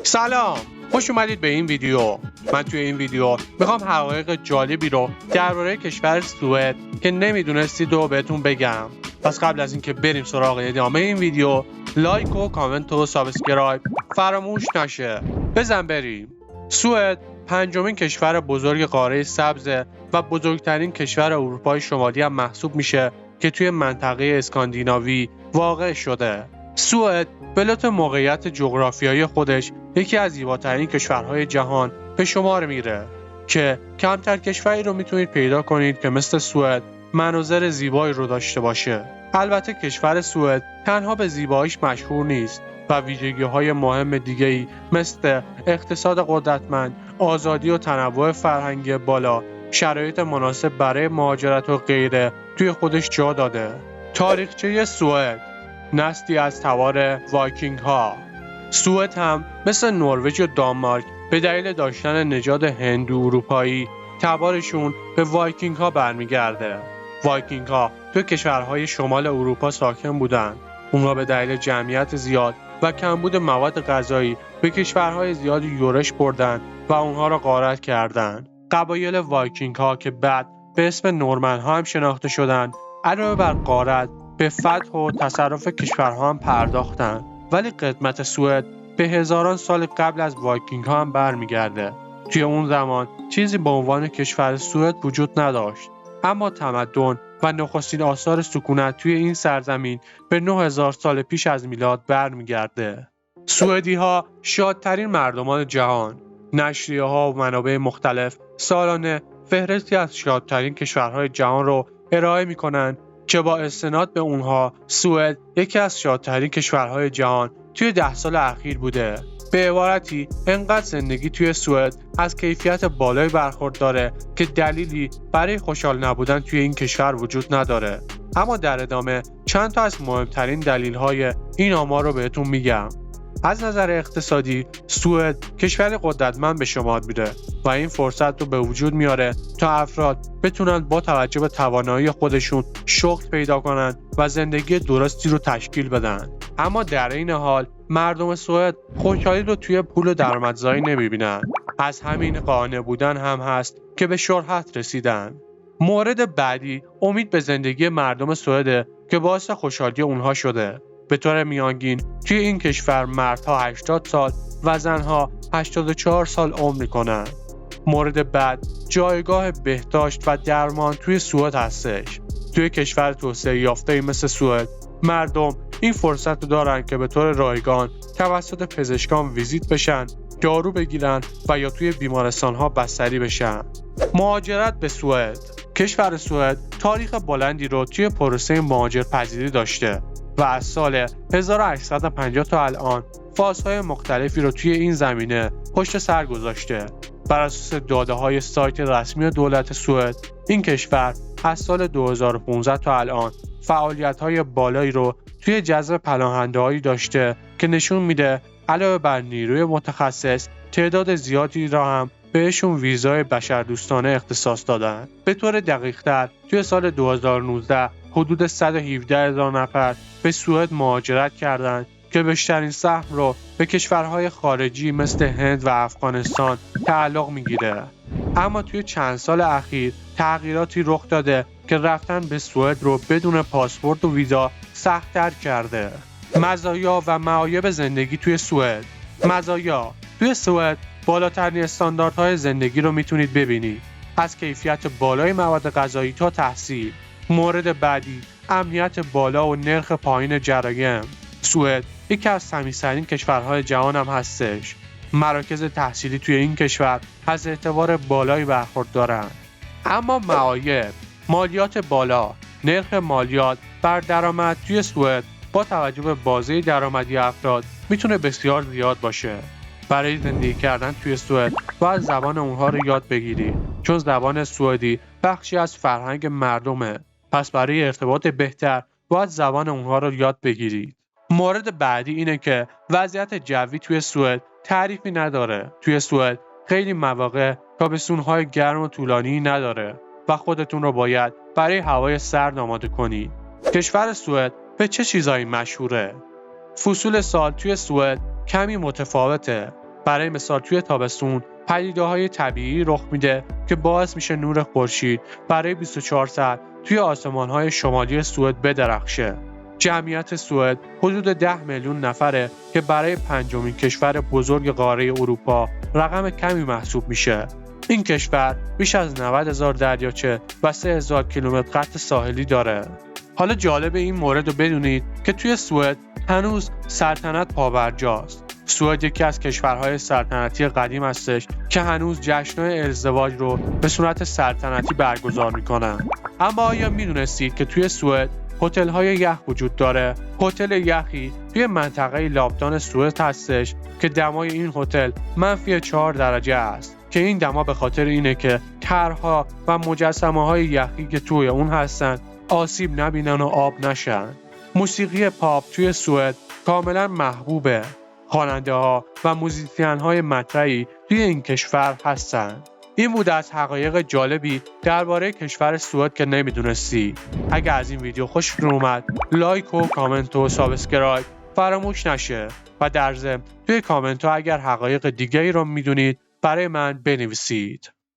سلام، خوش اومدید به این ویدیو. من توی این ویدیو میخوام حقایق جالبی رو درباره کشور سوئد که نمیدونستید رو بهتون بگم. پس قبل از اینکه بریم سراغ ادامه این ویدیو، لایک و کامنت و سابسکرایب فراموش نشه. بزن بریم. سوئد پنجمین کشور بزرگ قاره سبز و بزرگترین کشور اروپای شمالی هم محسوب میشه که توی منطقه اسکاندیناوی واقع شده. سوئد به لطف موقعیت جغرافیایی خودش یکی از زیباترین کشورهای جهان به شمار میره که کمتر کشوری رو میتونید پیدا کنید که مثل سوئد مناظر زیبایی رو داشته باشه. البته کشور سوئد تنها به زیباییش مشهور نیست و ویژگی‌های مهم دیگه‌ای مثل اقتصاد قدرتمند، آزادی و تنوع فرهنگی بالا، شرایط مناسب برای مهاجرت و غیره توی خودش جا داده. تاریخچه سوئد نسلی از تبار وایکینگ ها. سوئد هم مثل نروژ و دانمارک به دلیل داشتن نژاد هندو اروپایی تبارشون به وایکینگ ها برمیگرده. وایکینگ ها تو کشورهای شمال اروپا ساکن بودند. اونها به دلیل جمعیت زیاد و کمبود مواد غذایی به کشورهای زیادی یورش بردن و اونها را غارت کردند. قبایل وایکینگ ها که بعد به اسم نورمن ها هم شناخته شدند، علاوه بر غارت به فتح و تصرف کشورها هم پرداختند. ولی قدمت سوئد به هزاران سال قبل از وایکینگ ها هم برمیگرده. توی اون زمان چیزی به عنوان کشور سوئد وجود نداشت، اما تمدن و نخستین آثار سکونت توی این سرزمین به 9000 سال پیش از میلاد برمیگرده. سوئدی ها شادترین مردمان جهان. نشریه ها و منابع مختلف سالانه فهرستی از شادترین کشورهای جهان رو ارائه میکنن که با استناد به اونها سوئد یکی از شادترین کشورهای جهان توی 10 سال اخیر بوده. به عبارتی انقدر زندگی توی سوئد از کیفیت بالایی برخورداره که دلیلی برای خوشحال نبودن توی این کشور وجود نداره. اما در ادامه چند تا از مهمترین دلیل‌های این آمار رو بهتون میگم. از نظر اقتصادی سوئد کشور قدرتمند به شمار میره و این فرصت رو به وجود میاره تا افراد بتونن با توجه به توانایی خودشون شغل پیدا کنن و زندگی درستی رو تشکیل بدن. اما در این حال مردم سوئد خوشحالی رو توی پول و درآمدزایی نمیبینن. از همین قانع بودن هم هست که به شهرت رسیدن. مورد بعدی امید به زندگی مردم سوئد که باعث خوشحالی اونها شده. به طور میانگین توی این کشور مردها 80 سال و زنها 84 سال عمر میکنن. مورد بعد جایگاه بهداشت و درمان توی سوئد هستش. توی کشور توسعه یافته مثل سوئد مردم این فرصت رو دارن که به طور رایگان توسط پزشکان ویزیت بشن، دارو بگیرن و یا توی بیمارستان‌ها بستری بشن. مهاجرت به سوئد. کشور سوئد تاریخ بلندی رو توی پروسه مهاجرپذیری داشته و از سال 1850 تا الان فازهای مختلفی رو توی این زمینه پشت سر گذاشته. بر اساس داده‌های سایت رسمی دولت سوئد، این کشور از سال 2015 تا الان فعالیت‌های بالایی رو توی جذب پناهنده‌هایی داشته که نشون میده علاوه بر نیروی متخصص، تعداد زیادی را هم بهشون ویزای بشردوستانه اختصاص دادن. به طور دقیق‌تر توی سال 2019 حدود 117,000 نفر به سوئد مهاجرت کردند که بیشترین سهم رو به کشورهای خارجی مثل هند و افغانستان تعلق میگیره. اما توی چند سال اخیر تغییراتی رخ داده که رفتن به سوئد رو بدون پاسپورت و ویزا سخت‌تر کرده. مزایا و معایب زندگی توی سوئد. مزایا: توی سوئد بالاترین استانداردهای زندگی رو میتونید ببینید، از کیفیت بالای مواد غذایی تا تحصیل. مورد بعدی امنیت بالا و نرخ پایین جرایم. سوئد یکی از تمیزترین کشورهای جهان هم هستش. مراکز تحصیلی توی این کشور از اعتبار بالایی برخوردارند. اما معایب: مالیات بالا. نرخ مالیات بر درآمد توی سوئد با توجه به بازه درآمدی افراد میتونه بسیار زیاد باشه. برای زندگی کردن توی سوئد باید زبان اونها رو یاد بگیری، چون زبان سوئدی بخشی از فرهنگ مردمه. پس برای ارتباط بهتر باید زبان اونها رو یاد بگیری. مورد بعدی اینه که وضعیت جوی توی سوئد تعریفی نداره. توی سوئد خیلی مواقع تابستون‌های گرم و طولانی نداره و خودتون رو باید برای هوای سرد آماده کنید. کشور سوئد به چه چیزایی مشهوره؟ فصول سال توی سوئد کمی متفاوته. برای مثال توی تابستون پدیده‌های طبیعی رخ میده که باعث میشه نور خورشید برای 24 ساعت توی آسمان‌های شمالی سوئد بدرخشه. جمعیت سوئد حدود 10 میلیون نفره که برای پنجمین کشور بزرگ قاره اروپا رقم کمی محسوب میشه. این کشور بیش از 90,000 دریاچه و 3,000 کیلومتر خط ساحلی داره. حالا جالب این مورد رو بدونید که توی سوئد هنوز سلطنت پابرجاست. سوئد یکی از کشورهای سلطنتی قدیم هستش که هنوز جشن‌های ازدواج رو به صورت سلطنتی برگزار میکنن. اما آیا میدونستید که توی سوئد هتل‌های یخ وجود داره؟ هتل یخی توی منطقه لاپتان سوئد هستش که دمای این هتل -4 درجه است که این دما به خاطر اینه که طرح‌ها و مجسمه‌های یخی که توی اون هستن آسیب نبینن و آب نشن. موسیقی پاپ توی سوئد کاملا محبوبه. خواننده‌ها و موزیسین‌های مطرحی توی این کشور هستن. این بود از حقایق جالبی درباره کشور سوئد که نمیدونستی. اگر از این ویدیو خوشتون اومد لایک و کامنت و سابسکرایب فراموش نشه و در ضمن توی کامنت ها اگر حقایق دیگه‌ای رو میدونید برای من بنویسید.